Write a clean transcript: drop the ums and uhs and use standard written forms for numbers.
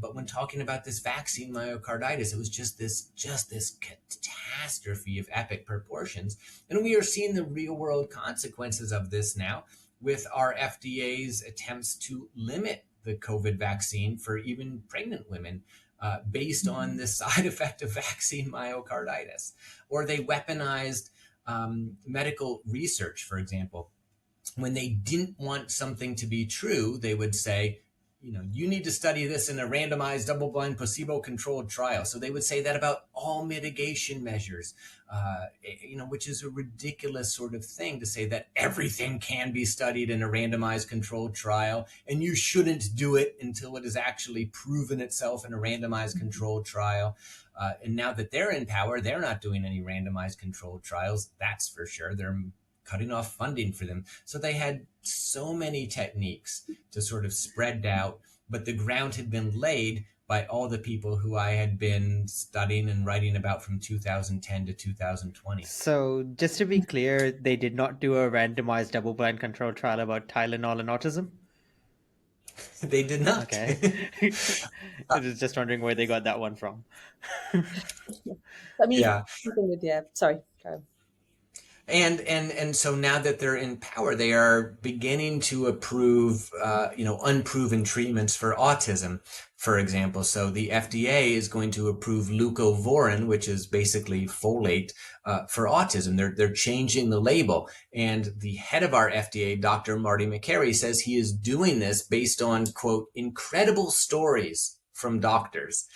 But when talking about this vaccine myocarditis, it was just this catastrophe of epic proportions. And we are seeing the real world consequences of this now with our FDA's attempts to limit the COVID vaccine for even pregnant women based on the side effect of vaccine myocarditis. Or they weaponized medical research, for example. When they didn't want something to be true, they would say, you need to study this in a randomized, double-blind, placebo-controlled trial. So they would say that about all mitigation measures, which is a ridiculous sort of thing to say that everything can be studied in a randomized controlled trial, and you shouldn't do it until it has actually proven itself in a randomized controlled trial. And now that they're in power, they're not doing any randomized controlled trials. That's for sure. They're cutting off funding for them. So they had so many techniques to sort of spread doubt, but the ground had been laid by all the people who I had been studying and writing about from 2010 to 2020. So just to be clear, they did not do a randomized double-blind control trial about Tylenol and autism? They did not. Okay. I was just wondering where they got that one from. I mean, Yeah. Sorry, Karen. And so now that they're in power, they are beginning to approve, unproven treatments for autism, for example. So the FDA is going to approve leucovorin, which is basically folate, for autism. They're changing the label. And the head of our FDA, Dr. Marty McCary, says he is doing this based on, quote, incredible stories from doctors.